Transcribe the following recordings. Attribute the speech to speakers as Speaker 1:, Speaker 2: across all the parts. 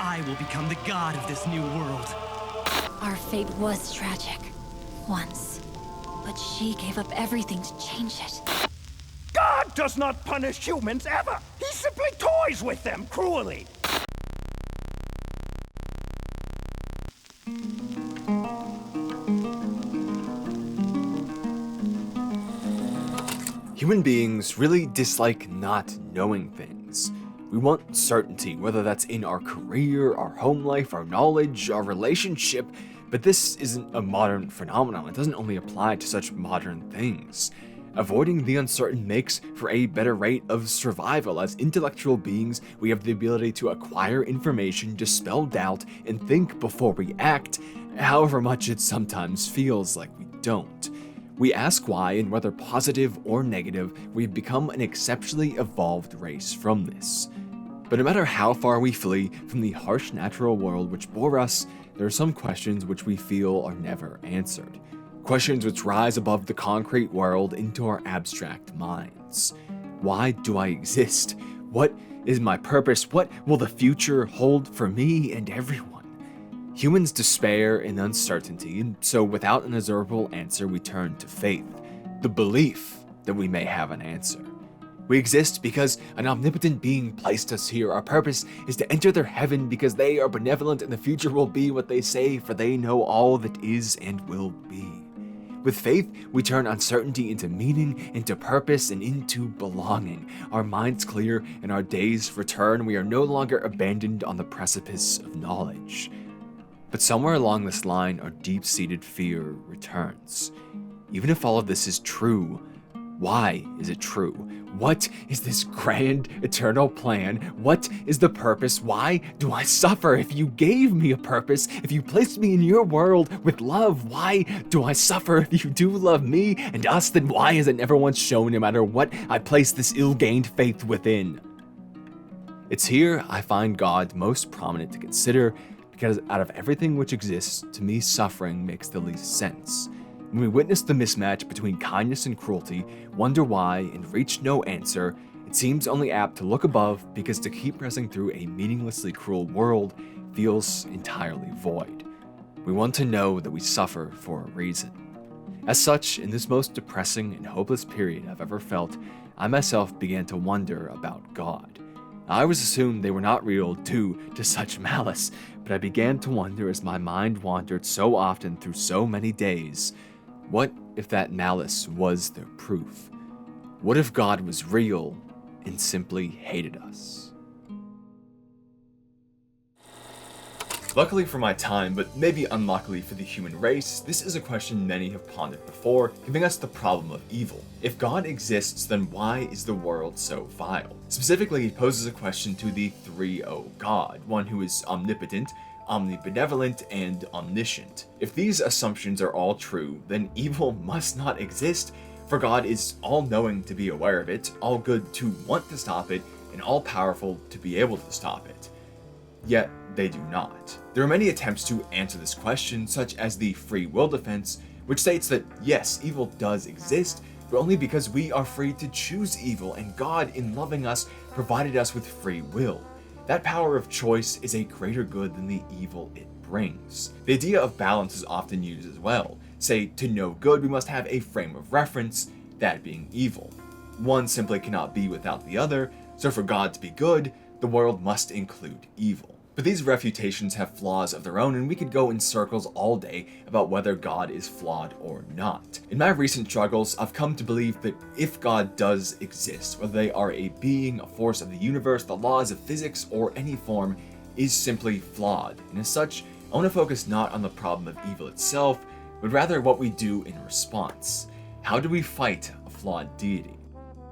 Speaker 1: I will become the god of this new world.
Speaker 2: Our fate was tragic. Once. But she gave up everything to change it.
Speaker 3: God does not punish humans ever! He simply toys with them cruelly!
Speaker 4: Human beings really dislike not knowing things. We want certainty, whether that's in our career, our home life, our knowledge, our relationship, but this isn't a modern phenomenon. It doesn't only apply to such modern things. Avoiding the uncertain makes for a better rate of survival. As intellectual beings, we have the ability to acquire information, dispel doubt, and think before we act, however much it sometimes feels like we don't. We ask why, and whether positive or negative, we've become an exceptionally evolved race from this. But no matter how far we flee from the harsh natural world which bore us, there are some questions which we feel are never answered. Questions which rise above the concrete world into our abstract minds. Why do I exist? What is my purpose? What will the future hold for me and everyone? Humans despair in uncertainty, and so without an observable answer, we turn to faith, the belief that we may have an answer. We exist because an omnipotent being placed us here. Our purpose is to enter their heaven because they are benevolent and the future will be what they say, for they know all that is and will be. With faith, we turn uncertainty into meaning, into purpose, and into belonging. Our minds clear and our days return. We are no longer abandoned on the precipice of knowledge. But somewhere along this line, our deep-seated fear returns. Even if all of this is true, why is it true? What is this grand, eternal plan? What is the purpose? Why do I suffer? If you gave me a purpose, if you placed me in your world with love, why do I suffer? If you do love me and us, then why is it never once shown, no matter what I place this ill-gained faith within? It's here I find God most prominent to consider, because out of everything which exists, to me suffering makes the least sense. When we witness the mismatch between kindness and cruelty, wonder why, and reach no answer, it seems only apt to look above, because to keep pressing through a meaninglessly cruel world feels entirely void. We want to know that we suffer for a reason. As such, in this most depressing and hopeless period I've ever felt, I myself began to wonder about God. I always assumed they were not real due to such malice, but I began to wonder as my mind wandered so often through so many days, what if that malice was their proof? What if God was real and simply hated us? Luckily for my time, but maybe unluckily for the human race, this is a question many have pondered before, giving us the problem of evil. If God exists, then why is the world so vile? Specifically, it poses a question to the 3-O God, one who is omnipotent, omnibenevolent, and omniscient. If these assumptions are all true, then evil must not exist, for God is all-knowing to be aware of it, all good to want to stop it, and all-powerful to be able to stop it. Yet, they do not. There are many attempts to answer this question, such as the free will defense, which states that yes, evil does exist, but only because we are free to choose evil, and God, in loving us, provided us with free will. That power of choice is a greater good than the evil it brings. The idea of balance is often used as well. Say, to know good, we must have a frame of reference, that being evil. One simply cannot be without the other, so for God to be good, the world must include evil. But these refutations have flaws of their own, and we could go in circles all day about whether God is flawed or not. In my recent struggles, I've come to believe that if God does exist, whether they are a being, a force of the universe, the laws of physics, or any form, is simply flawed. And as such, I want to focus not on the problem of evil itself, but rather what we do in response. How do we fight a flawed deity?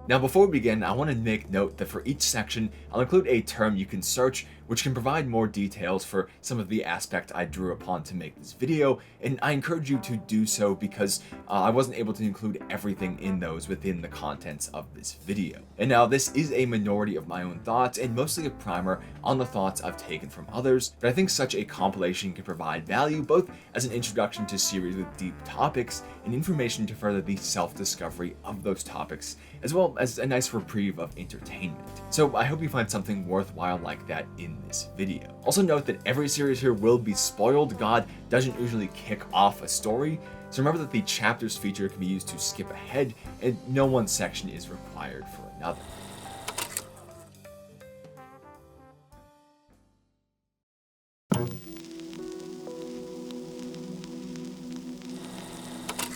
Speaker 4: Now before we begin, I want to make note that for each section, I'll include a term you can search, which can provide more details for some of the aspect I drew upon to make this video, and I encourage you to do so because I wasn't able to include everything in those within the contents of this video. And now this is a minority of my own thoughts and mostly a primer on the thoughts I've taken from others, but I think such a compilation can provide value both as an introduction to series with deep topics and information to further the self-discovery of those topics, as well as a nice reprieve of entertainment. So I hope you find something worthwhile like that in in this video. Also note that every series here will be spoiled. God doesn't usually kick off a story, so remember that the chapters feature can be used to skip ahead, and no one section is required for another.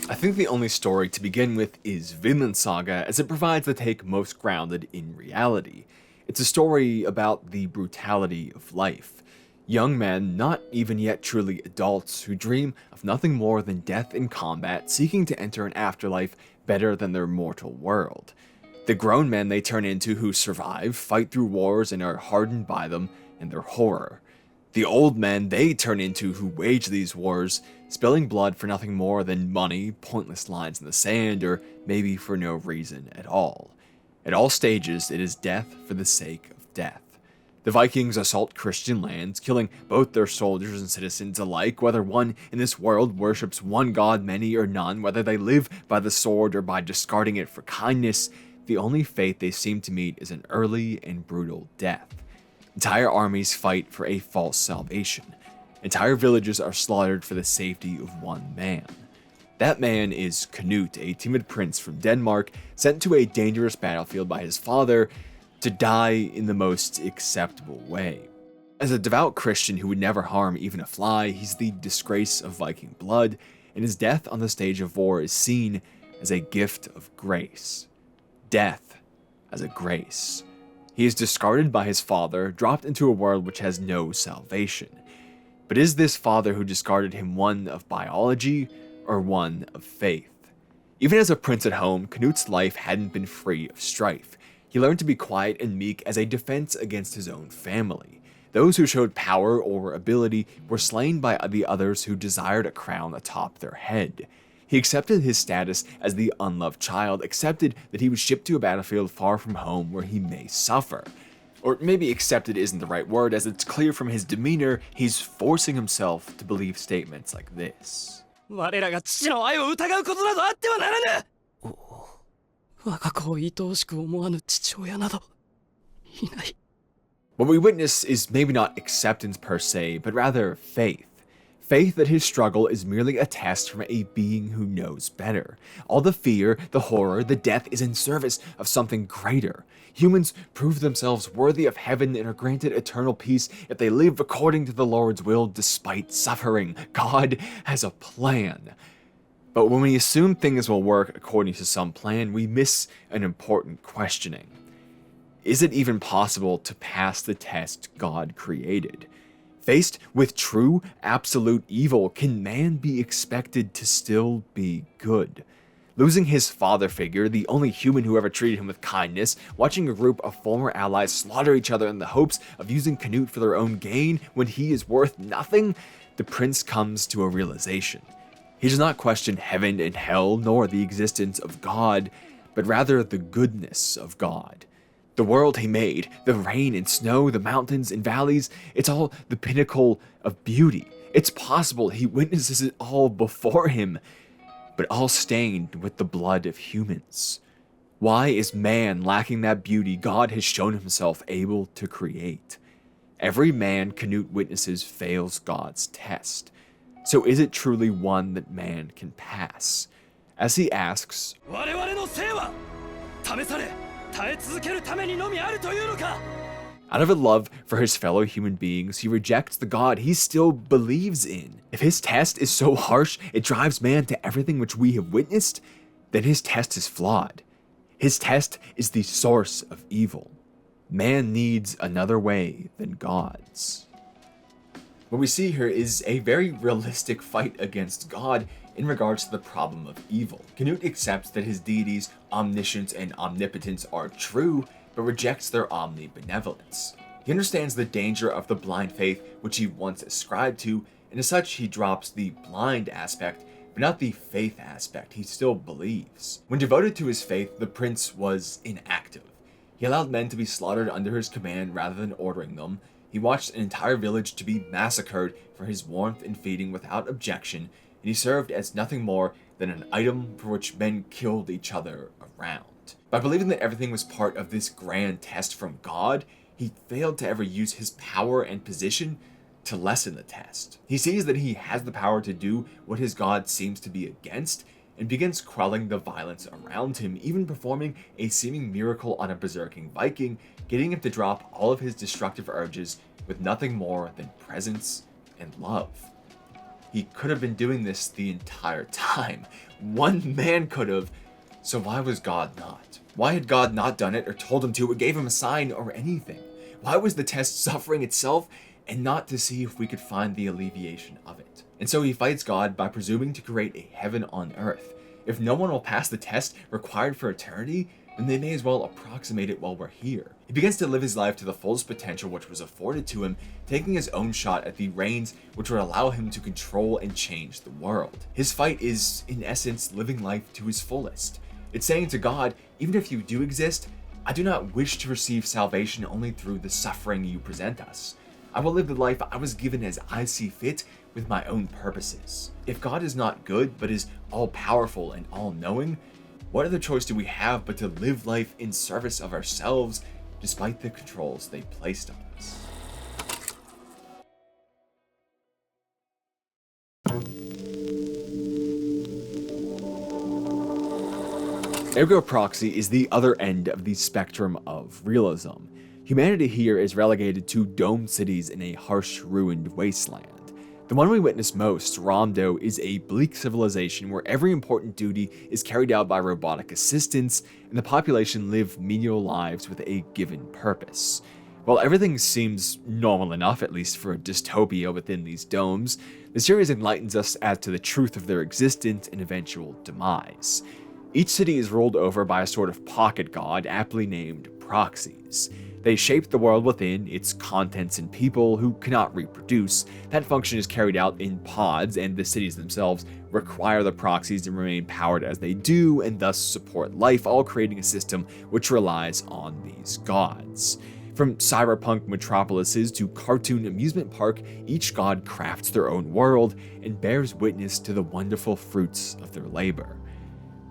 Speaker 4: I think the only story to begin with is Vinland Saga, as it provides the take most grounded in reality. It's a story about the brutality of life. Young men, not even yet truly adults, who dream of nothing more than death in combat, seeking to enter an afterlife better than their mortal world. The grown men they turn into who survive, fight through wars, and are hardened by them and their horror. The old men they turn into who wage these wars, spilling blood for nothing more than money, pointless lines in the sand, or maybe for no reason at all. At all stages, it is death for the sake of death. The Vikings assault Christian lands, killing both their soldiers and citizens alike, whether one in this world worships one god, many, or none, whether they live by the sword or by discarding it for kindness. The only fate they seem to meet is an early and brutal death. Entire armies fight for a false salvation. Entire villages are slaughtered for the safety of one man. That man is Canute, a timid prince from Denmark, sent to a dangerous battlefield by his father to die in the most acceptable way. As a devout Christian who would never harm even a fly, he's the disgrace of Viking blood, and his death on the stage of war is seen as a gift of grace. Death as a grace. He is discarded by his father, dropped into a world which has no salvation. But is this father who discarded him one of biology or one of faith? Even as a prince at home, Canute's life hadn't been free of strife. He learned to be quiet and meek as a defense against his own family. Those who showed power or ability were slain by the others who desired a crown atop their head. He accepted his status as the unloved child, accepted that he was shipped to a battlefield far from home where he may suffer. Or maybe accepted isn't the right word, as it's clear from his demeanor he's forcing himself to believe statements like this.
Speaker 1: 我らが父の愛を疑うことなどあってはならぬ。我が子を愛おしく思わぬ父親などいない。
Speaker 4: What we witness is maybe not acceptance per se, but rather faith. Faith that his struggle is merely a test from a being who knows better. All the fear, the horror, the death is in service of something greater. Humans prove themselves worthy of heaven and are granted eternal peace if they live according to the Lord's will despite suffering. God has a plan. But when we assume things will work according to some plan, we miss an important questioning. Is it even possible to pass the test God created? Faced with true, absolute evil, can man be expected to still be good? Losing his father figure, the only human who ever treated him with kindness, watching a group of former allies slaughter each other in the hopes of using Canute for their own gain when he is worth nothing, the prince comes to a realization. He does not question heaven and hell, nor the existence of God, but rather the goodness of God. The world he made, the rain and snow, the mountains and valleys, it's all the pinnacle of beauty. It's possible he witnesses it all before him, but all stained with the blood of humans. Why is man lacking that beauty God has shown himself able to create? Every man Canute witnesses fails God's test. So is it truly one that man can pass? As he asks, out of a love for his fellow human beings, he rejects the God he still believes in. If his test is so harsh it drives man to everything which we have witnessed, then his test is flawed. His test is the source of evil. Man needs another way than God's. What we see here is a very realistic fight against God in regards to the problem of evil. Canute accepts that his deities' omniscience and omnipotence are true, but rejects their omnibenevolence. He understands the danger of the blind faith which he once ascribed to, and as such he drops the blind aspect, but not the faith aspect he still believes. When devoted to his faith, the prince was inactive. He allowed men to be slaughtered under his command rather than ordering them. He watched an entire village to be massacred for his warmth and feeding without objection, and he served as nothing more than an item for which men killed each other around. By believing that everything was part of this grand test from God, he he failed to ever use his power and position to lessen the test. He sees that he has the power to do what his god seems to be against, and begins quelling the violence around him, even performing a seeming miracle on a berserking Viking, getting him to drop all of his destructive urges with nothing more than presence and love. He could have been doing this the entire time. One man could have, so why was God not? Why had God not done it or told him to or gave him a sign or anything? Why was the test suffering itself and not to see if we could find the alleviation of it? And so he fights God by presuming to create a heaven on earth. If no one will pass the test required for eternity, then they may as well approximate it while we're here. He begins to live his life to the fullest potential which was afforded to him, taking his own shot at the reins which would allow him to control and change the world. His fight is, in essence, living life to his fullest. It's saying to God, even if you do exist, I do not wish to receive salvation only through the suffering you present us. I will live the life I was given as I see fit with my own purposes. If God is not good, but is all-powerful and all-knowing, what other choice do we have but to live life in service of ourselves, despite the controls they placed on us? Ergo Proxy is the other end of the spectrum of realism. Humanity here is relegated to domed cities in a harsh, ruined wasteland. The one we witness most, Romdo, is a bleak civilization where every important duty is carried out by robotic assistants, and the population live menial lives with a given purpose. While everything seems normal enough, at least for a dystopia within these domes, the series enlightens us as to the truth of their existence and eventual demise. Each city is ruled over by a sort of pocket god aptly named proxies. They shape the world within, its contents and people who cannot reproduce. That function is carried out in pods, and the cities themselves require the proxies to remain powered as they do, and thus support life, all creating a system which relies on these gods. From cyberpunk metropolises to cartoon amusement park, each god crafts their own world and bears witness to the wonderful fruits of their labor.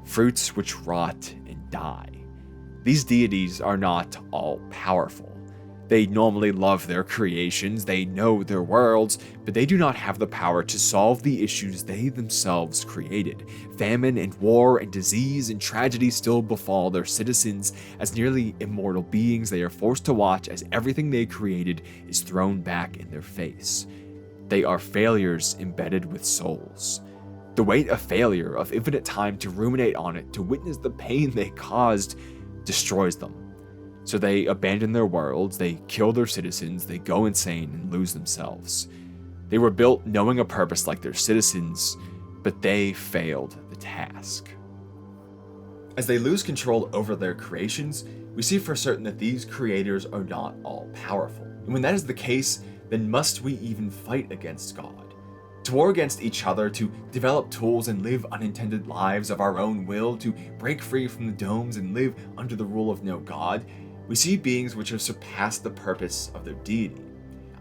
Speaker 4: Fruits which rot and die. These deities are not all-powerful. They normally love their creations, they know their worlds, but they do not have the power to solve the issues they themselves created. Famine and war and disease and tragedy still befall their citizens. As nearly immortal beings, they are forced to watch as everything they created is thrown back in their face. They are failures embedded with souls. The weight of failure, of infinite time to ruminate on it, to witness the pain they caused, destroys them. So they abandon their worlds, they kill their citizens, they go insane and lose themselves. They were built knowing a purpose like their citizens, but they failed the task. As they lose control over their creations, we see for certain that these creators are not all powerful. And when that is the case, then must we even fight against God? To war against each other, to develop tools and live unintended lives of our own will, to break free from the domes and live under the rule of no god, we see beings which have surpassed the purpose of their deity.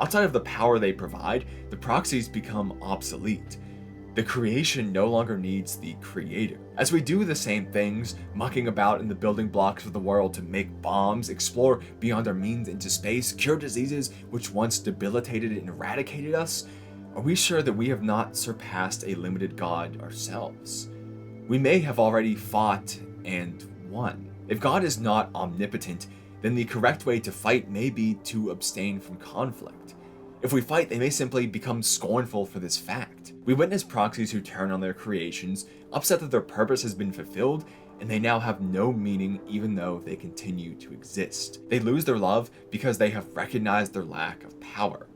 Speaker 4: Outside of the power they provide, the proxies become obsolete. The creation no longer needs the creator. As we do the same things, mucking about in the building blocks of the world to make bombs, explore beyond our means into space, cure diseases which once debilitated and eradicated us, are we sure that we have not surpassed a limited god ourselves? We may have already fought and won. If God is not omnipotent, then the correct way to fight may be to abstain from conflict. If we fight, they may simply become scornful for this fact. We witness proxies who turn on their creations, upset that their purpose has been fulfilled, and they now have no meaning even though they continue to exist. They lose their love because they have recognized their lack of power.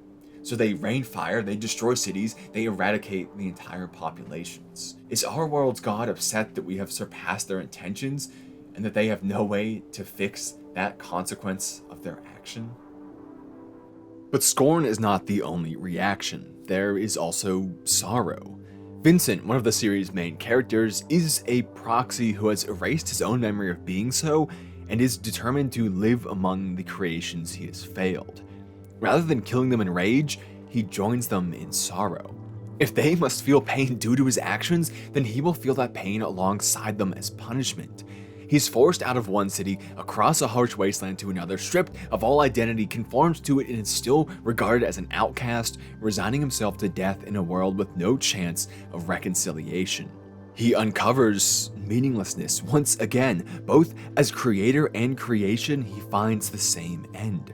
Speaker 4: So they rain fire, they destroy cities, they eradicate the entire populations. Is our world's God upset that we have surpassed their intentions and that they have no way to fix that consequence of their action? But scorn is not the only reaction. There is also sorrow. Vincent, one of the series' main characters, is a proxy who has erased his own memory of being so and is determined to live among the creations he has failed. Rather than killing them in rage, he joins them in sorrow. If they must feel pain due to his actions, then he will feel that pain alongside them as punishment. He He's forced out of one city, across a harsh wasteland to another, stripped of all identity, conforms to it, and is still regarded as an outcast, resigning himself to death in a world with no chance of reconciliation. He uncovers meaninglessness once again. Both as creator and creation, he finds the same end.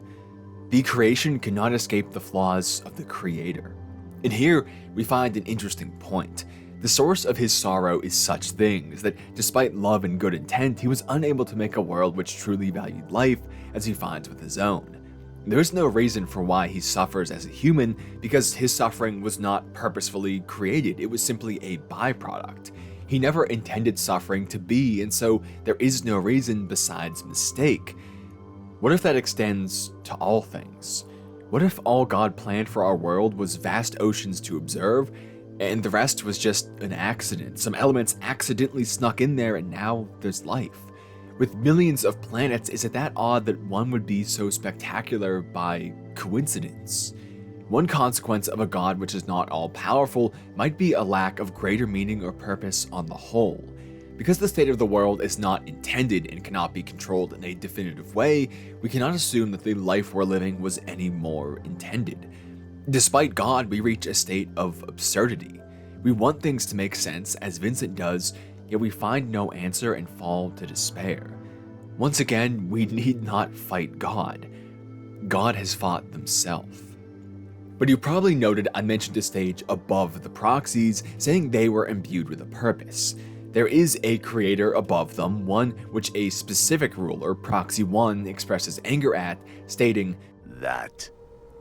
Speaker 4: The creation cannot escape the flaws of the creator. And here we find an interesting point. The source of his sorrow is such things that despite love and good intent, he was unable to make a world which truly valued life as he finds with his own. There is no reason for why he suffers as a human, because his suffering was not purposefully created, it was simply a byproduct. He never intended suffering to be, and so there is no reason besides mistake. What if that extends to all things? What if all God planned for our world was vast oceans to observe, and the rest was just an accident? Some elements accidentally snuck in there, and now there's life. With millions of planets, is it that odd that one would be so spectacular by coincidence? One consequence of a god which is not all-powerful might be a lack of greater meaning or purpose on the whole. Because the state of the world is not intended and cannot be controlled in a definitive way, we cannot assume that the life we're living was any more intended. Despite God, we reach a state of absurdity. We want things to make sense, as Vincent does, yet we find no answer and fall to despair. Once again, we need not fight God. God has fought themselves. But you probably noted I mentioned a stage above the proxies, saying they were imbued with a purpose. There is a creator above them, one which a specific ruler, Proxy 1, expresses anger at, stating,
Speaker 5: That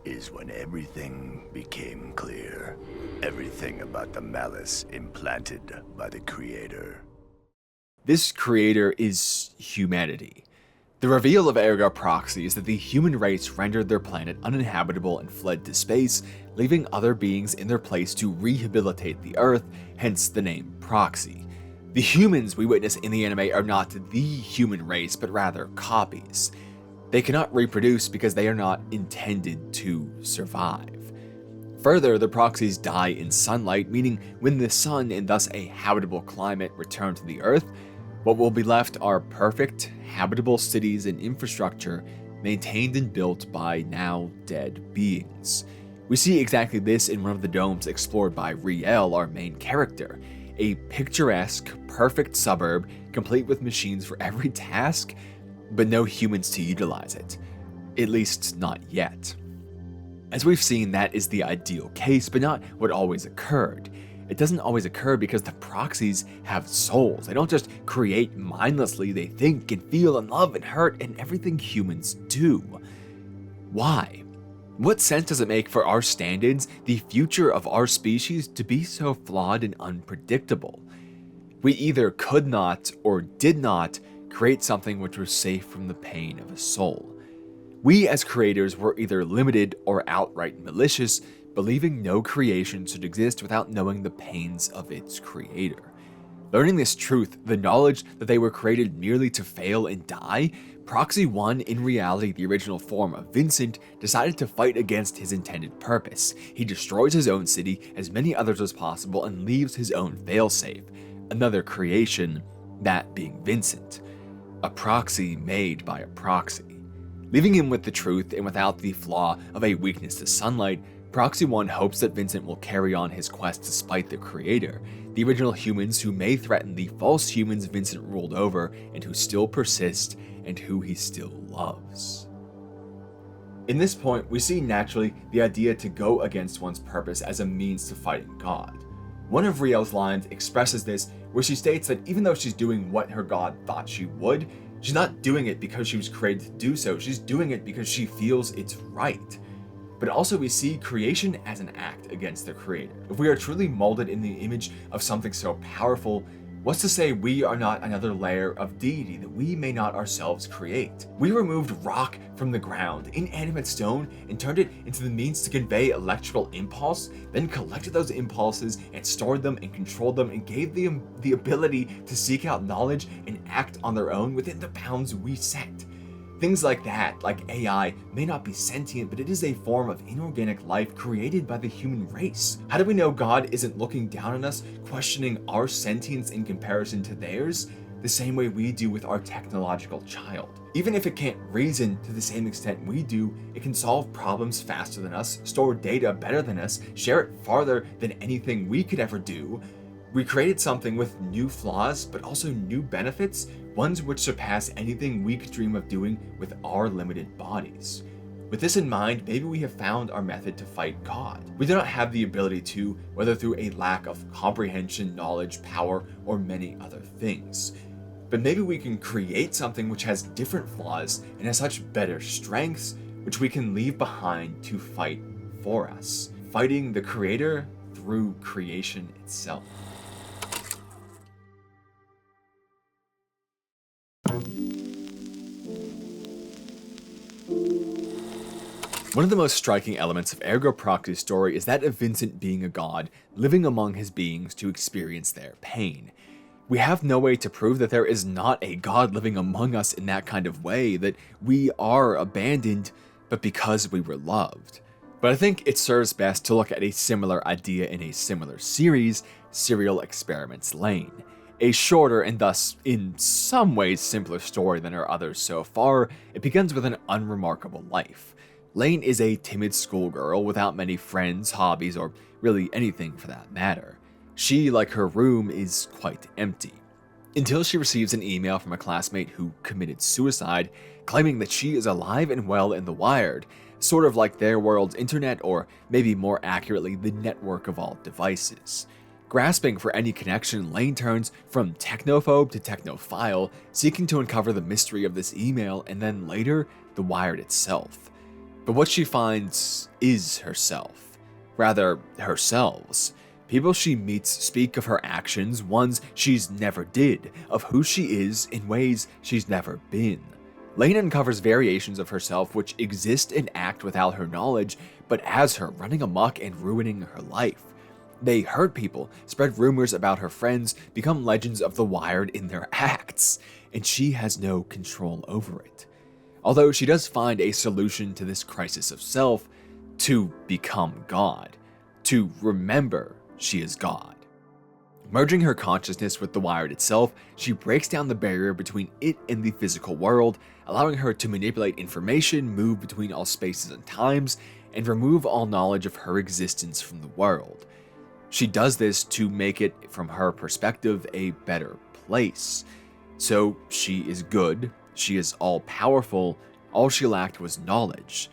Speaker 5: is when everything became clear. Everything about the malice implanted by the creator.
Speaker 4: This creator is humanity. The reveal of Ergo Proxy is that the human race rendered their planet uninhabitable and fled to space, leaving other beings in their place to rehabilitate the Earth, hence the name Proxy. The humans we witness in the anime are not the human race, but rather copies. They cannot reproduce because they are not intended to survive. Further, the proxies die in sunlight, meaning when the sun and thus a habitable climate return to the Earth, what will be left are perfect, habitable cities and infrastructure maintained and built by now dead beings. We see exactly this in one of the domes explored by Riel, our main character. A picturesque, perfect suburb, complete with machines for every task, but no humans to utilize it. At least not yet. As we've seen, that is the ideal case, but not what always occurred. It doesn't always occur because the proxies have souls. They don't just create mindlessly, they think and feel and love and hurt and everything humans do. Why? What sense does it make for our standards, the future of our species, to be so flawed and unpredictable? We either could not or did not create something which was safe from the pain of a soul. We as creators were either limited or outright malicious, believing no creation should exist without knowing the pains of its creator. Learning this truth, the knowledge that they were created merely to fail and die, Proxy 1, in reality the original form of Vincent, decided to fight against his intended purpose. He destroys his own city, as many others as possible, and leaves his own failsafe, another creation, that being Vincent. A proxy made by a proxy. Leaving him with the truth and without the flaw of a weakness to sunlight, Proxy 1 hopes that Vincent will carry on his quest despite the creator, the original humans who may threaten the false humans Vincent ruled over and who still persist and who he still loves. In this point, we see naturally the idea to go against one's purpose as a means to fighting God. One of Riel's lines expresses this, where she states that even though she's doing what her god thought she would, she's not doing it because she was created to do so, she's doing it because she feels it's right. But also we see creation as an act against the creator. If we are truly molded in the image of something so powerful, what's to say we are not another layer of deity that we may not ourselves create? We removed rock from the ground, inanimate stone, and turned it into the means to convey electrical impulse, then collected those impulses and stored them and controlled them and gave them the ability to seek out knowledge and act on their own within the bounds we set. Things like that, like AI, may not be sentient, but it is a form of inorganic life created by the human race. How do we know God isn't looking down on us, questioning our sentience in comparison to theirs? the same way we do with our technological child. Even if it can't reason to the same extent we do, it can solve problems faster than us, store data better than us, share it farther than anything we could ever do. We created something with new flaws, but also new benefits, ones which surpass anything we could dream of doing with our limited bodies. With this in mind, maybe we have found our method to fight God. We do not have the ability to, whether through a lack of comprehension, knowledge, power, or many other things. But maybe we can create something which has different flaws and has such better strengths, which we can leave behind to fight for us, fighting the Creator through creation itself. One of the most striking elements of Ergo Proxy's story is that of Vincent being a god, living among his beings to experience their pain. We have no way to prove that there is not a god living among us in that kind of way, that we are abandoned, but because we were loved. But I think it serves best to look at a similar idea in a similar series, Serial Experiments Lain. A shorter and thus, in some ways, simpler story than our others so far, it begins with an unremarkable life. Lain is a timid schoolgirl without many friends, hobbies, or really anything for that matter. She, like her room, is quite empty. Until she receives an email from a classmate who committed suicide, claiming that she is alive and well in the wired, sort of like their world's internet, or maybe more accurately, the network of all devices. Grasping for any connection, Lain turns from technophobe to technophile, seeking to uncover the mystery of this email and then later, the wired itself. But what she finds is herself. Rather, herselves. People she meets speak of her actions, ones she's never did, of who she is in ways she's never been. Lain uncovers variations of herself which exist and act without her knowledge, but as her, running amok and ruining her life. They hurt people, spread rumors about her friends, become legends of the wired in their acts, and she has no control over it. Although she does find a solution to this crisis of self, to become God, to remember she is God. Merging her consciousness with the wired itself, she breaks down the barrier between it and the physical world, allowing her to manipulate information, move between all spaces and times, and remove all knowledge of her existence from the world. She does this to make it, from her perspective, a better place. So she is good, she is all-powerful, all she lacked was knowledge.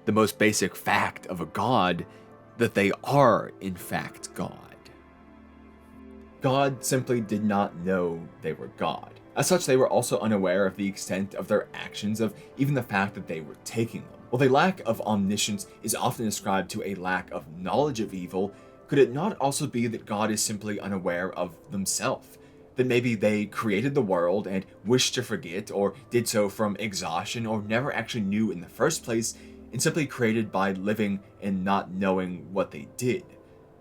Speaker 4: The most basic fact of a god, that they are, in fact, God. God simply did not know they were God. As such, they were also unaware of the extent of their actions, of even the fact that they were taking them. While the lack of omniscience is often ascribed to a lack of knowledge of evil, could it not also be that God is simply unaware of themselves? That maybe they created the world and wished to forget, or did so from exhaustion, or never actually knew in the first place, and simply created by living and not knowing what they did.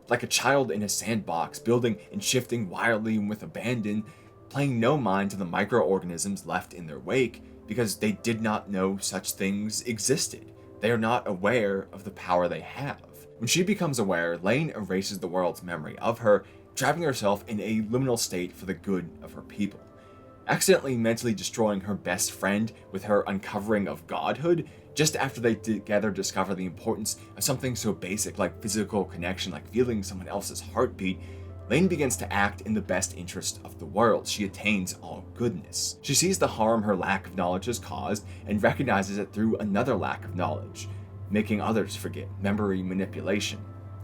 Speaker 4: Like a child in a sandbox, building and shifting wildly and with abandon, paying no mind to the microorganisms left in their wake, because they did not know such things existed. They are not aware of the power they have. When she becomes aware, Lain erases the world's memory of her, trapping herself in a liminal state for the good of her people. Accidentally mentally destroying her best friend with her uncovering of godhood, just after they together discover the importance of something so basic like physical connection, like feeling someone else's heartbeat, Lain begins to act in the best interest of the world. She attains all goodness. She sees the harm her lack of knowledge has caused and recognizes it through another lack of knowledge, making others forget, memory manipulation.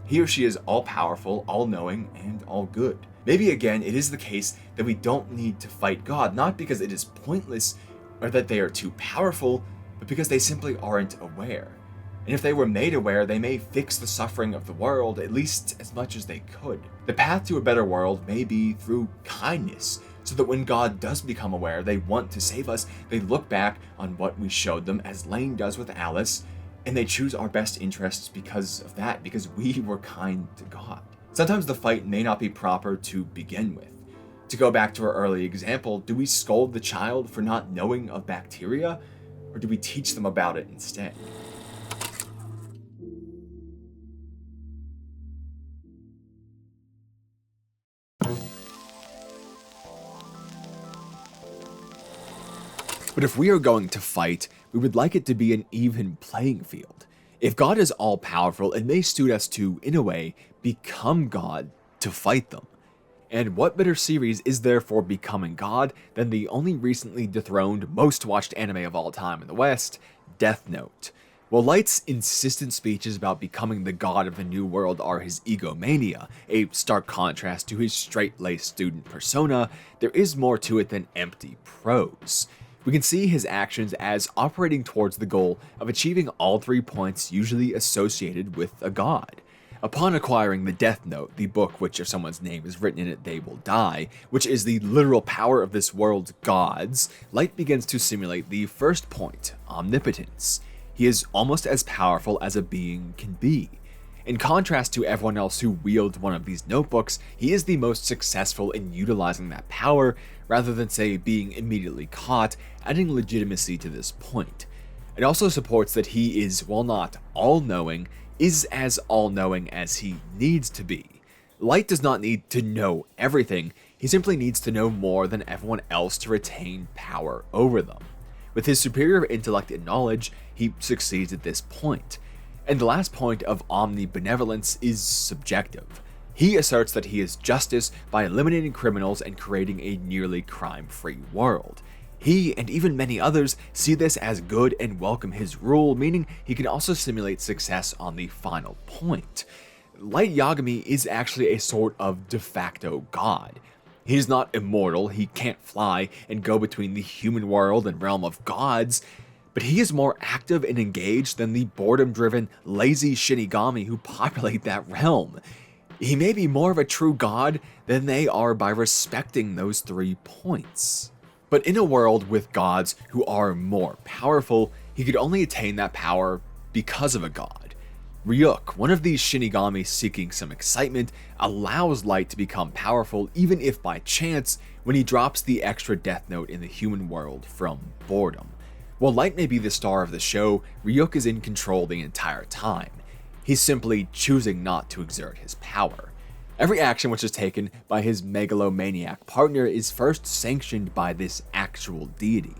Speaker 4: Here she is all-powerful, all-knowing, and all-good. Maybe again, it is the case that we don't need to fight God, not because it is pointless or that they are too powerful, but because they simply aren't aware. And if they were made aware, they may fix the suffering of the world, at least as much as they could. The path to a better world may be through kindness, so that when God does become aware they want to save us, they look back on what we showed them, as Lain does with Alice, and they choose our best interests because of that, because we were kind to God. Sometimes the fight may not be proper to begin with. To go back to our early example, do we scold the child for not knowing of bacteria, or do we teach them about it instead? But if we are going to fight, we would like it to be an even playing field. If God is all-powerful, it may suit us to, in a way, become God to fight them. And what better series is there for becoming God than the only recently dethroned, most watched anime of all time in the West, Death Note? While Light's insistent speeches about becoming the god of the new world are his egomania, a stark contrast to his straight-laced student persona, there is more to it than empty prose. We can see his actions as operating towards the goal of achieving all 3 points usually associated with a god. Upon acquiring the Death Note, the book which if someone's name is written in it they will die, which is the literal power of this world's gods, Light begins to simulate the first point, omnipotence. He is almost as powerful as a being can be. In contrast to everyone else who wields one of these notebooks, he is the most successful in utilizing that power, rather than say being immediately caught, adding legitimacy to this point. It also supports that he is, while not all-knowing, is as all-knowing as he needs to be. Light does not need to know everything, he simply needs to know more than everyone else to retain power over them. With his superior intellect and knowledge, he succeeds at this point. And the last point of omnibenevolence is subjective. He asserts that he is justice by eliminating criminals and creating a nearly crime-free world. He, and even many others, see this as good and welcome his rule, meaning he can also simulate success on the final point. Light Yagami is actually a sort of de facto god. He is not immortal, he can't fly and go between the human world and realm of gods, but he is more active and engaged than the boredom-driven, lazy Shinigami who populate that realm. He may be more of a true god than they are by respecting those 3 points. But in a world with gods who are more powerful, he could only attain that power because of a god. Ryuk, one of these Shinigami seeking some excitement, allows Light to become powerful even if by chance when he drops the extra Death Note in the human world from boredom. While Light may be the star of the show, Ryuk is in control the entire time. He's simply choosing not to exert his power. Every action which is taken by his megalomaniac partner is first sanctioned by this actual deity.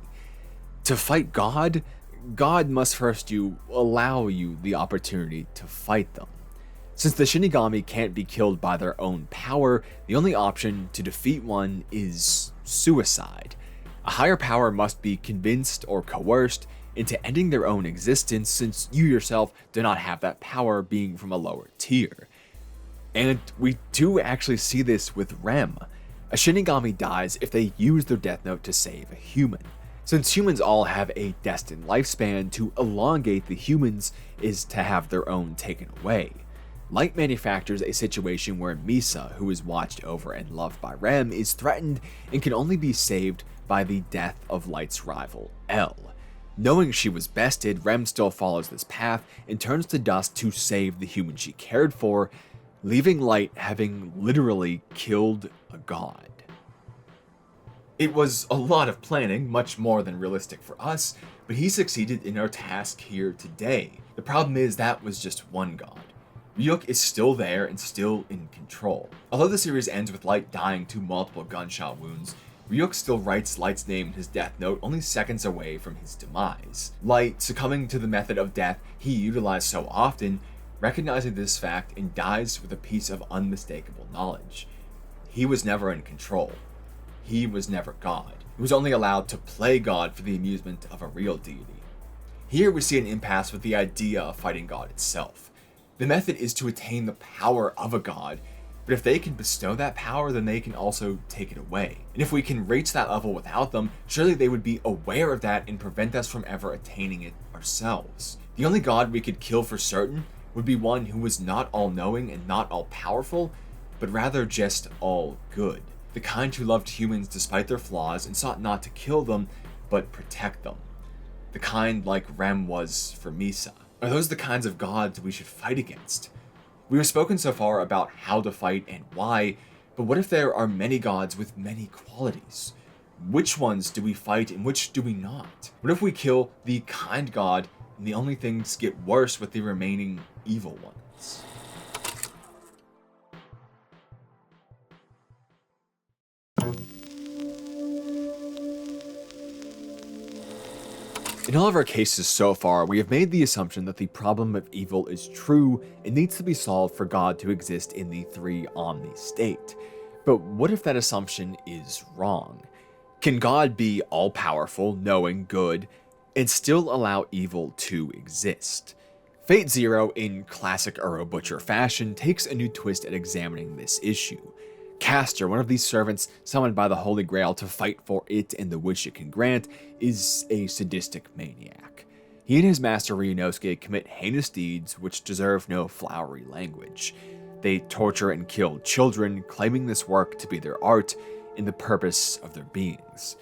Speaker 4: To fight God, God must first allow you the opportunity to fight them. Since the Shinigami can't be killed by their own power, the only option to defeat one is suicide. A higher power must be convinced or coerced into ending their own existence, since you yourself do not have that power, being from a lower tier. And we do actually see this with Rem. A Shinigami dies if they use their Death Note to save a human. Since humans all have a destined lifespan, to elongate the humans is to have their own taken away. Light manufactures a situation where Misa, who is watched over and loved by Rem, is threatened and can only be saved by the death of Light's rival, L. Knowing she was bested, Rem still follows this path and turns to dust to save the human she cared for, leaving Light having literally killed a god. It was a lot of planning, much more than realistic for us, but he succeeded in our task here today. The problem is that was just one god. Ryuk is still there and still in control. Although the series ends with Light dying to multiple gunshot wounds, Ryuk still writes Light's name in his Death Note only seconds away from his demise. Light, succumbing to the method of death he utilized so often, recognizing this fact and dies with a piece of unmistakable knowledge. He was never in control. He was never God. He was only allowed to play God for the amusement of a real deity. Here we see an impasse with the idea of fighting God itself. The method is to attain the power of a god, but if they can bestow that power, then they can also take it away. And if we can reach that level without them, surely they would be aware of that and prevent us from ever attaining it ourselves. The only god we could kill for certain would be one who was not all-knowing and not all-powerful, but rather just all-good. The kind who loved humans despite their flaws and sought not to kill them, but protect them. The kind like Rem was for Misa. Are those the kinds of gods we should fight against? We have spoken so far about how to fight and why, but what if there are many gods with many qualities? Which ones do we fight and which do we not? What if we kill the kind god and the only things get worse with the remaining evil ones? In all of our cases so far, we have made the assumption that the problem of evil is true and needs to be solved for God to exist in the three omni state. But what if that assumption is wrong? Can God be all-powerful, knowing, good, and still allow evil to exist? Fate Zero, in classic Uro Butcher fashion, takes a new twist at examining this issue. Castor, one of these servants summoned by the Holy Grail to fight for it and the wish it can grant, is a sadistic maniac. He and his master Ryunosuke commit heinous deeds which deserve no flowery language. They torture and kill children, claiming this work to be their art and the purpose of their beings.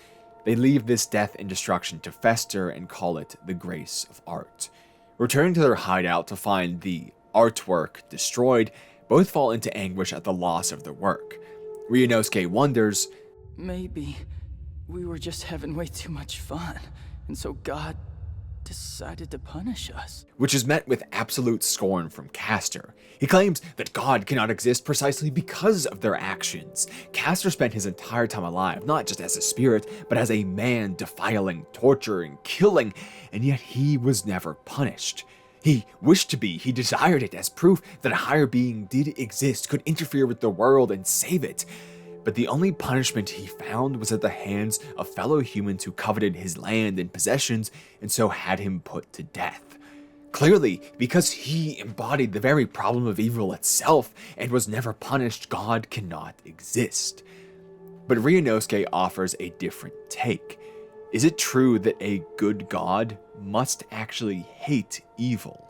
Speaker 4: They leave this death and destruction to fester and call it the grace of art. Returning to their hideout to find the artwork destroyed, both fall into anguish at the loss of their work. Ryunosuke wonders,
Speaker 1: Maybe we were just having way too much fun, and so God decided to punish us.
Speaker 4: which is met with absolute scorn from Castor. He claims that God cannot exist precisely because of their actions. Castor spent his entire time alive, not just as a spirit, but as a man defiling, torturing, killing, and yet he was never punished. He wished to be, he desired it as proof that a higher being did exist, could interfere with the world and save it. But the only punishment he found was at the hands of fellow humans who coveted his land and possessions and so had him put to death. Clearly, because he embodied the very problem of evil itself and was never punished, God cannot exist. But Ryunosuke offers a different take. Is it true that a good God must actually hate evil?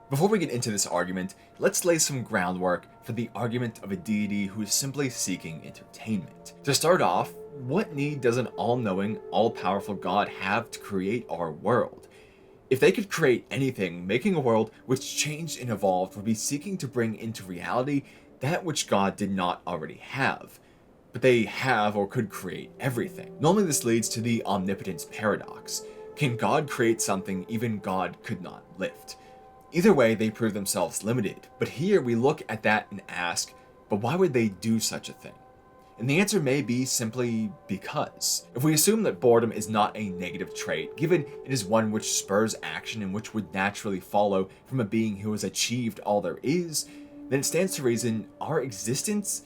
Speaker 4: Before we get into this argument, let's lay some groundwork for the argument of a deity who is simply seeking entertainment. To start off, what need does an all-knowing, all-powerful God have to create our world? If they could create anything, making a world which changed and evolved would be seeking to bring into reality that which God did not already have. But they have or could create everything. Normally this leads to the omnipotence paradox. Can God create something even God could not lift? Either way, they prove themselves limited, but here we look at that and ask, but why would they do such a thing? And the answer may be simply because. If we assume that boredom is not a negative trait, given it is one which spurs action and which would naturally follow from a being who has achieved all there is, then it stands to reason our existence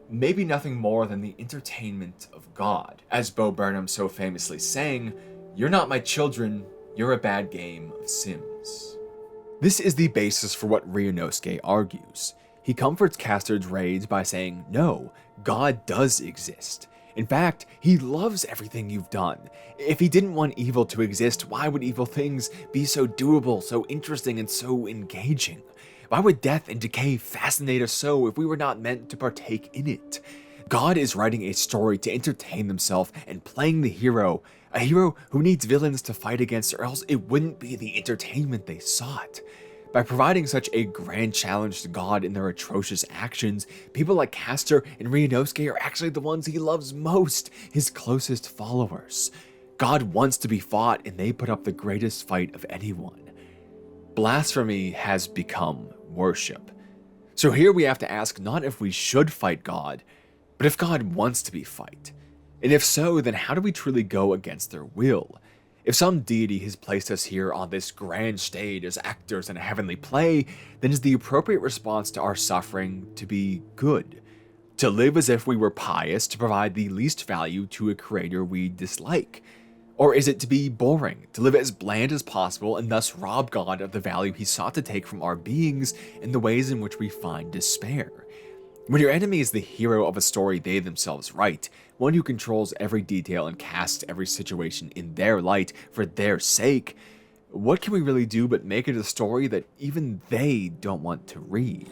Speaker 4: may be nothing more than the entertainment of God. As Bo Burnham so famously sang, "You're not my children, you're a bad game of Sims." This is the basis for what Ryunosuke argues. He comforts Castor's rage by saying, no, God does exist. In fact, he loves everything you've done. If he didn't want evil to exist, why would evil things be so doable, so interesting, and so engaging? Why would death and decay fascinate us so if we were not meant to partake in it? God is writing a story to entertain himself and playing the hero, a hero who needs villains to fight against or else it wouldn't be the entertainment they sought. By providing such a grand challenge to God in their atrocious actions, people like Castor and Ryunosuke are actually the ones he loves most, his closest followers. God wants to be fought and they put up the greatest fight of anyone. Blasphemy has become worship. So here we have to ask not if we should fight God, but if God wants to be fight. And if so, then how do we truly go against their will? If some deity has placed us here on this grand stage as actors in a heavenly play, then is the appropriate response to our suffering to be good? To live as if we were pious, to provide the least value to a creator we dislike? Or is it to be boring, to live as bland as possible and thus rob God of the value he sought to take from our beings in the ways in which we find despair? When your enemy is the hero of a story they themselves write, one who controls every detail and casts every situation in their light for their sake, what can we really do but make it a story that even they don't want to read?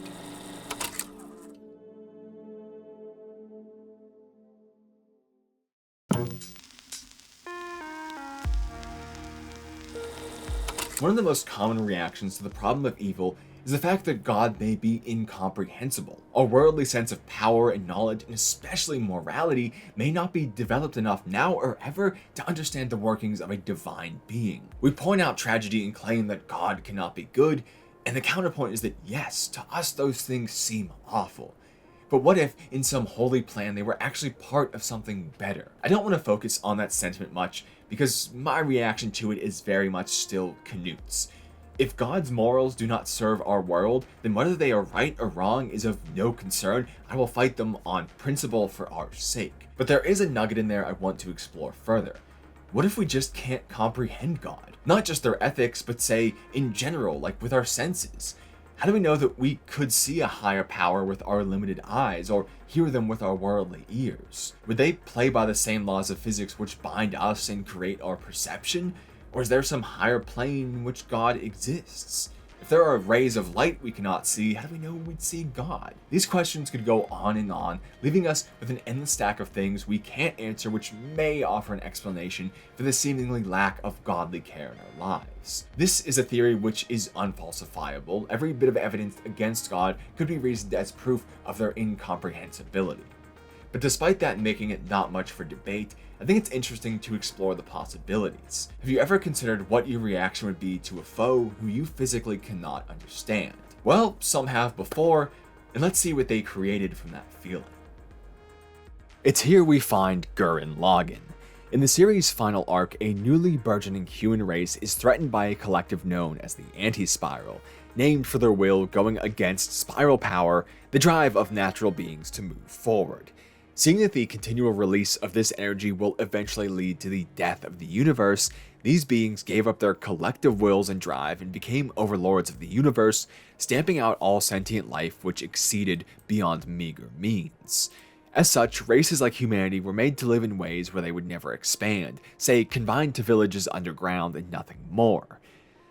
Speaker 4: One of the most common reactions to the problem of evil is the fact that God may be incomprehensible. Our worldly sense of power and knowledge, and especially morality, may not be developed enough now or ever to understand the workings of a divine being. We point out tragedy and claim that God cannot be good, and the counterpoint is that yes, to us those things seem awful. But what if, in some holy plan, they were actually part of something better? I don't want to focus on that sentiment much, because my reaction to it is very much still Canute's. If God's morals do not serve our world, then whether they are right or wrong is of no concern. I will fight them on principle for our sake. But there is a nugget in there I want to explore further. What if we just can't comprehend God? Not just their ethics, but say, in general, like with our senses. How do we know that we could see a higher power with our limited eyes, or hear them with our worldly ears? Would they play by the same laws of physics which bind us and create our perception? Or is there some higher plane in which God exists? If there are rays of light we cannot see, how do we know we'd see God? These questions could go on, leaving us with an endless stack of things we can't answer, which may offer an explanation for the seemingly lack of godly care in our lives. This is a theory which is unfalsifiable. Every bit of evidence against God could be reasoned as proof of their incomprehensibility. But despite that making it not much for debate, I think it's interesting to explore the possibilities. Have you ever considered what your reaction would be to a foe who you physically cannot understand? Well, some have before, and let's see what they created from that feeling. It's here we find Gurren Lagann. In the series' final arc, a newly burgeoning human race is threatened by a collective known as the Anti-Spiral, named for their will going against spiral power, the drive of natural beings to move forward. Seeing that the continual release of this energy will eventually lead to the death of the universe, these beings gave up their collective wills and drive and became overlords of the universe, stamping out all sentient life which exceeded beyond meager means. As such, races like humanity were made to live in ways where they would never expand, say confined to villages underground and nothing more.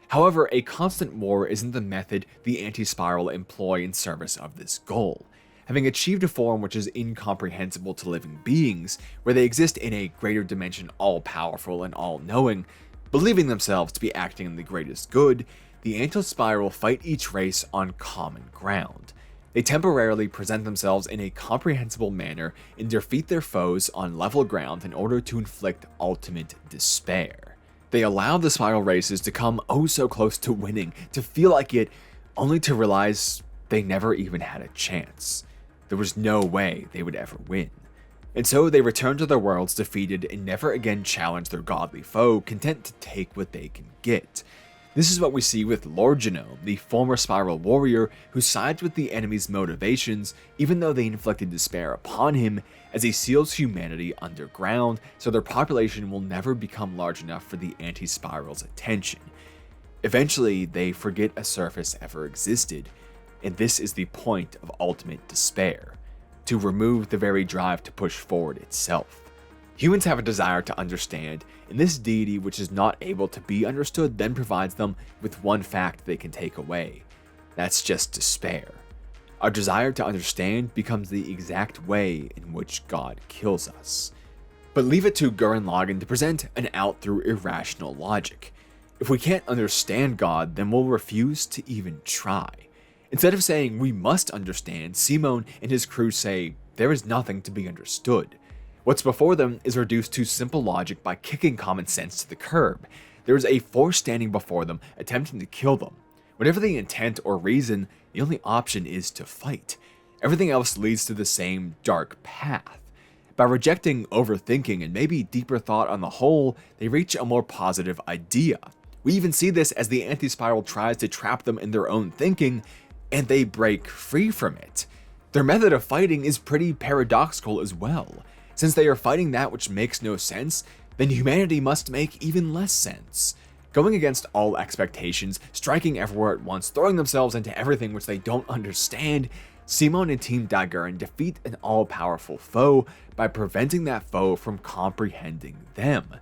Speaker 4: However, a constant war isn't the method the Anti-Spiral employ in service of this goal. Having achieved a form which is incomprehensible to living beings, where they exist in a greater dimension all-powerful and all-knowing, believing themselves to be acting in the greatest good, the Anti-Spiral fight each race on common ground. They temporarily present themselves in a comprehensible manner and defeat their foes on level ground in order to inflict ultimate despair. They allow the Spiral races to come oh so close to winning, to feel like it, only to realize they never even had a chance. There was no way they would ever win. And so they return to their worlds defeated and never again challenge their godly foe, content to take what they can get. This is what we see with Lord Genome, the former Spiral warrior who sides with the enemy's motivations even though they inflicted despair upon him, as he seals humanity underground so their population will never become large enough for the Anti-Spiral's attention. Eventually, they forget a surface ever existed, and this is the point of ultimate despair, to remove the very drive to push forward itself. Humans have a desire to understand, and this deity which is not able to be understood then provides them with one fact they can take away. That's just despair. Our desire to understand becomes the exact way in which God kills us. But leave it to Gurren Lagann to present an out through irrational logic. If we can't understand God, then we'll refuse to even try. Instead of saying we must understand, Simon and his crew say there is nothing to be understood. What's before them is reduced to simple logic by kicking common sense to the curb. There is a force standing before them, attempting to kill them. Whatever the intent or reason, the only option is to fight. Everything else leads to the same dark path. By rejecting overthinking and maybe deeper thought on the whole, they reach a more positive idea. We even see this as the Anti-Spiral tries to trap them in their own thinking, and they break free from it. Their method of fighting is pretty paradoxical as well. Since they are fighting that which makes no sense, then humanity must make even less sense. Going against all expectations, striking everywhere at once, throwing themselves into everything which they don't understand, Simon and Team Daggerin defeat an all-powerful foe by preventing that foe from comprehending them.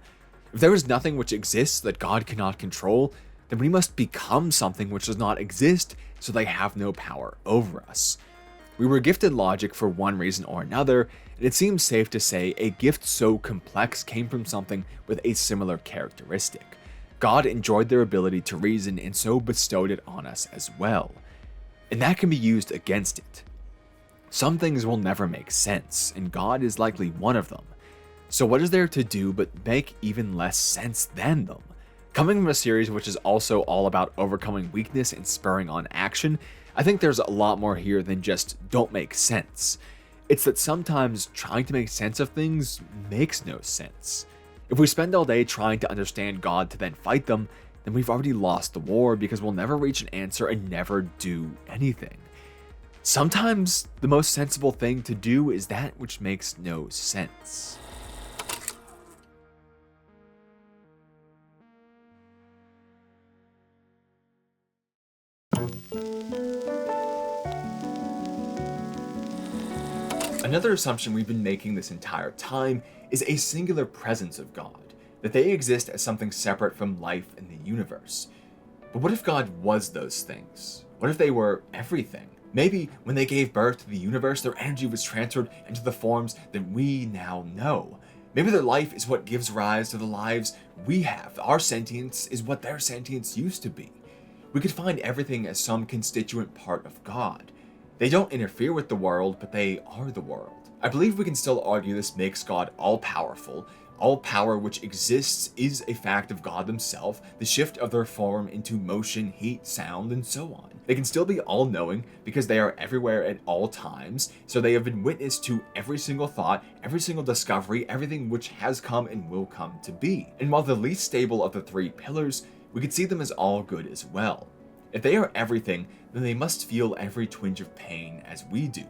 Speaker 4: If there is nothing which exists that God cannot control, then we must become something which does not exist so they have no power over us. We were gifted logic for one reason or another, and it seems safe to say a gift so complex came from something with a similar characteristic. God enjoyed their ability to reason and so bestowed it on us as well. And that can be used against it. Some things will never make sense, and God is likely one of them. So what is there to do but make even less sense than them? Coming from a series which is also all about overcoming weakness and spurring on action, I think there's a lot more here than just don't make sense. It's that sometimes trying to make sense of things makes no sense. If we spend all day trying to understand God to then fight them, then we've already lost the war because we'll never reach an answer and never do anything. Sometimes the most sensible thing to do is that which makes no sense. Another assumption we've been making this entire time is a singular presence of God, that they exist as something separate from life in the universe. But what if God was those things? What if they were everything? Maybe when they gave birth to the universe, their energy was transferred into the forms that we now know. Maybe their life is what gives rise to the lives we have. Our sentience is what their sentience used to be. We could find everything as some constituent part of God. They don't interfere with the world, but they are the world. I believe we can still argue this makes God all-powerful. All power which exists is a fact of God themselves, the shift of their form into motion, heat, sound, and so on. They can still be all-knowing because they are everywhere at all times, so they have been witness to every single thought, every single discovery, everything which has come and will come to be. And while the least stable of the three pillars, we could see them as all good as well. If they are everything, then they must feel every twinge of pain as we do.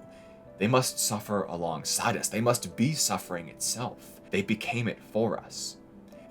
Speaker 4: They must suffer alongside us. They must be suffering itself. They became it for us.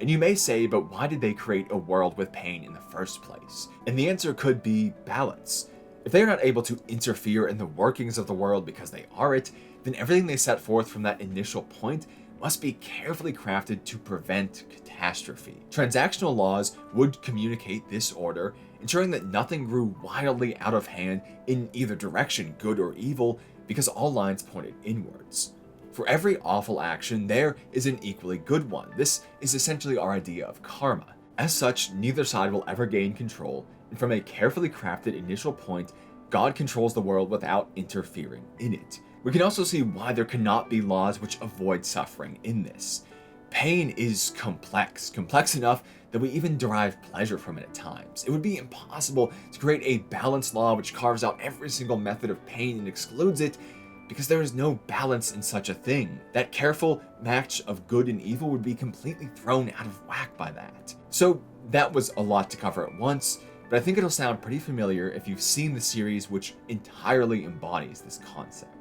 Speaker 4: And you may say, but why did they create a world with pain in the first place? And the answer could be balance. If they are not able to interfere in the workings of the world because they are it, then everything they set forth from that initial point must be carefully crafted to prevent catastrophe. Transactional laws would communicate this order, ensuring that nothing grew wildly out of hand in either direction, good or evil, because all lines pointed inwards. For every awful action, there is an equally good one. This is essentially our idea of karma. As such, neither side will ever gain control, and from a carefully crafted initial point, God controls the world without interfering in it. We can also see why there cannot be laws which avoid suffering in this. Pain is complex enough that we even derive pleasure from it at times. It would be impossible to create a balanced law which carves out every single method of pain and excludes it, because there is no balance in such a thing. That careful match of good and evil would be completely thrown out of whack by that. So that was a lot to cover at once, but I think it'll sound pretty familiar if you've seen the series which entirely embodies this concept.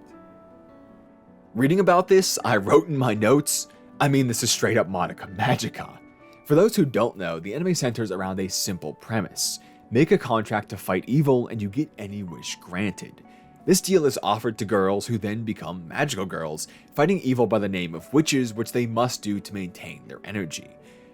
Speaker 4: Reading about this, I wrote in my notes, this is straight up Madoka Magica. For those who don't know, the anime centers around a simple premise. Make a contract to fight evil and you get any wish granted. This deal is offered to girls who then become magical girls, fighting evil by the name of witches, which they must do to maintain their energy.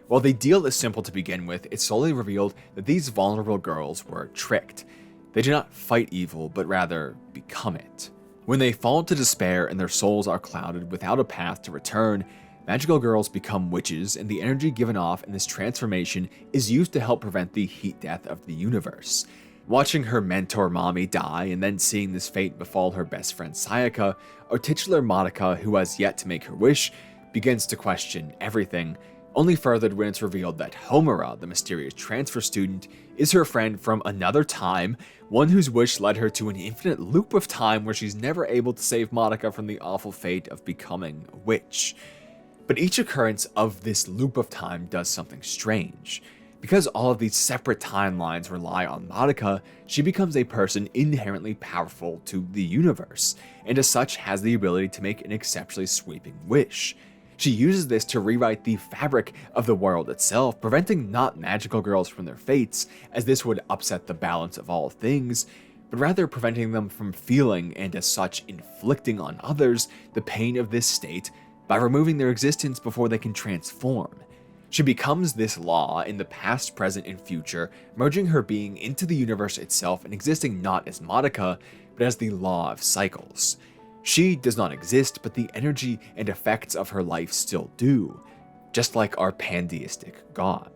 Speaker 4: While the deal is simple to begin with, it's slowly revealed that these vulnerable girls were tricked. They do not fight evil, but rather become it. When they fall to despair and their souls are clouded without a path to return, magical girls become witches, and the energy given off in this transformation is used to help prevent the heat death of the universe. Watching her mentor Mami die and then seeing this fate befall her best friend Sayaka, our titular Madoka, who has yet to make her wish, begins to question everything, only furthered when it's revealed that Homura, the mysterious transfer student, is her friend from another time, one whose wish led her to an infinite loop of time where she's never able to save Madoka from the awful fate of becoming a witch. But each occurrence of this loop of time does something strange. Because all of these separate timelines rely on Madoka, she becomes a person inherently powerful to the universe, and as such has the ability to make an exceptionally sweeping wish. She uses this to rewrite the fabric of the world itself, preventing not magical girls from their fates, as this would upset the balance of all things, but rather preventing them from feeling, and as such inflicting on others, the pain of this state by removing their existence before they can transform. She becomes this law in the past, present, and future, merging her being into the universe itself and existing not as Madoka, but as the law of cycles. She does not exist, but the energy and effects of her life still do, just like our pantheistic god.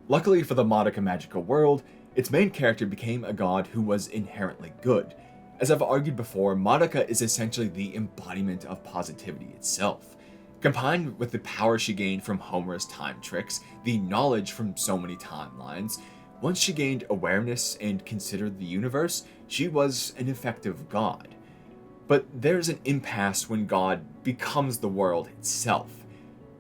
Speaker 4: Luckily for the Madoka Magica world, its main character became a god who was inherently good. As I've argued before, Madoka is essentially the embodiment of positivity itself. Combined with the power she gained from Homer's time tricks, the knowledge from so many timelines, once she gained awareness and considered the universe, she was an effective god. But there's an impasse when God becomes the world itself.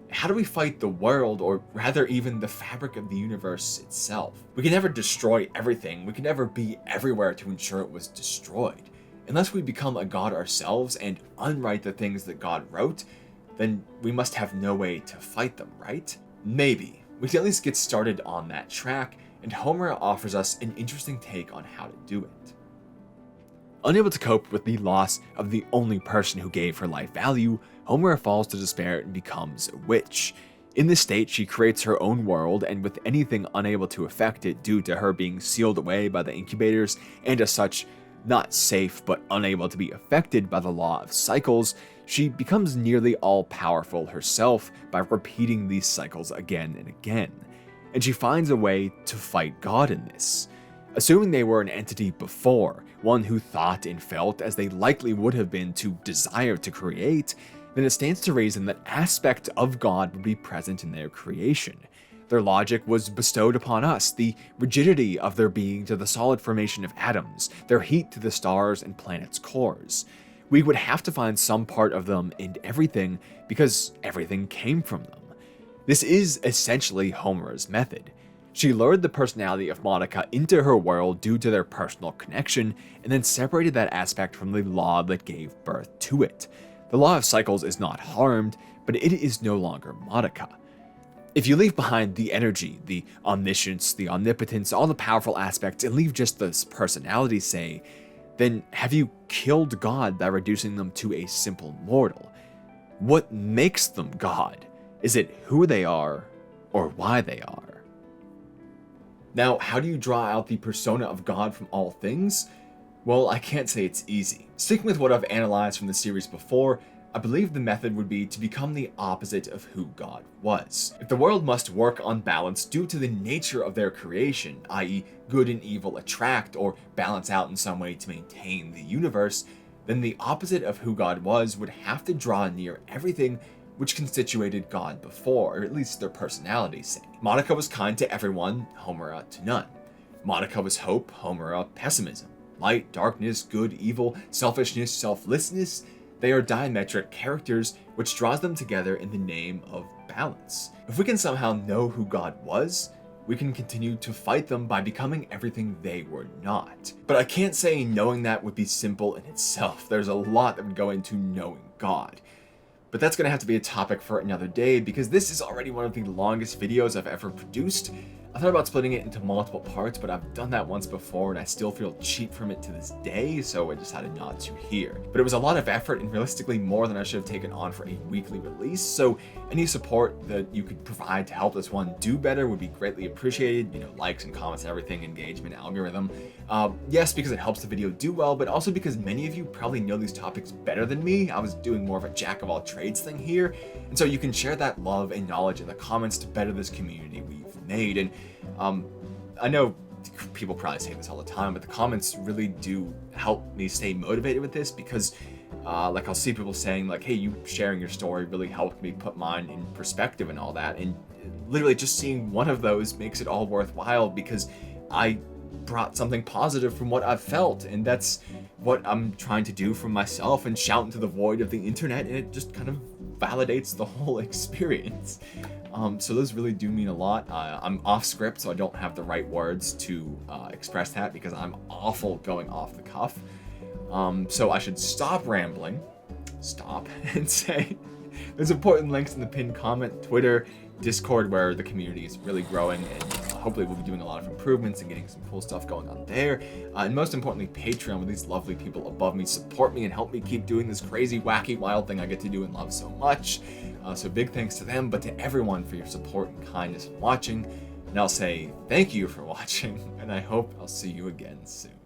Speaker 4: How do we fight the world, or rather even the fabric of the universe itself? We can never destroy everything, we can never be everywhere to ensure it was destroyed. Unless we become a god ourselves and unwrite the things that God wrote, then we must have no way to fight them, right? Maybe. We can at least get started on that track, and Homer offers us an interesting take on how to do it. Unable to cope with the loss of the only person who gave her life value, Homer falls to despair and becomes a witch. In this state, she creates her own world, and with anything unable to affect it due to her being sealed away by the incubators, and as such, not safe but unable to be affected by the law of cycles, she becomes nearly all-powerful herself by repeating these cycles again and again. And she finds a way to fight God in this. Assuming they were an entity before, one who thought and felt as they likely would have been to desire to create, then it stands to reason that aspect of God would be present in their creation. Their logic was bestowed upon us, the rigidity of their being to the solid formation of atoms, their heat to the stars and planets' cores. We would have to find some part of them in everything because everything came from them. This is essentially Homer's method. She lured the personality of Madoka into her world due to their personal connection, and then separated that aspect from the law that gave birth to it. The law of cycles is not harmed, but it is no longer Madoka. If you leave behind the energy, the omniscience, the omnipotence, all the powerful aspects, and leave just this personality, say, then have you killed God by reducing them to a simple mortal? What makes them God? Is it who they are, or why they are? Now, how do you draw out the persona of God from all things? Well, I can't say it's easy. Sticking with what I've analyzed from the series before, I believe the method would be to become the opposite of who God was. If the world must work on balance due to the nature of their creation, i.e. good and evil attract or balance out in some way to maintain the universe, then the opposite of who God was would have to draw near everything which constituted God before, or at least their personalities say. Madoka was kind to everyone, Homer to none. Madoka was hope, Homer pessimism. Light, darkness, good, evil, selfishness, selflessness, they are diametric characters which draws them together in the name of balance. If we can somehow know who God was, we can continue to fight them by becoming everything they were not. But I can't say knowing that would be simple in itself. There's a lot that would go into knowing God. But that's going to have to be a topic for another day, because this is already one of the longest videos I've ever produced. I thought about splitting it into multiple parts, but I've done that once before and I still feel cheap from it to this day, so I decided not to here. But it was a lot of effort and realistically more than I should have taken on for a weekly release, so any support that you could provide to help this one do better would be greatly appreciated. You know, likes and comments, everything, engagement, algorithm. Yes, because it helps the video do well, but also because many of you probably know these topics better than me. I was doing more of a jack of all trades thing here, and so you can share that love and knowledge in the comments to better this community we've made. And I know people probably say this all the time, but the comments really do help me stay motivated with this, because like I'll see people saying like, hey, you sharing your story really helped me put mine in perspective and all that, and literally just seeing one of those makes it all worthwhile, because I brought something positive from what I've felt, and that's what I'm trying to do for myself and shout into the void of the internet, and it just kind of validates the whole experience. So those really do mean a lot. I'm off script, so I don't have the right words to express that, because I'm awful going off the cuff. So I should stop rambling, and say there's important links in the pinned comment, Twitter, Discord, where the community is really growing, and hopefully we'll be doing a lot of improvements and getting some cool stuff going on there. And most importantly, Patreon, where these lovely people above me support me and help me keep doing this crazy, wacky, wild thing I get to do and love so much. So big thanks to them, but to everyone for your support and kindness in watching. And I'll say thank you for watching, and I hope I'll see you again soon.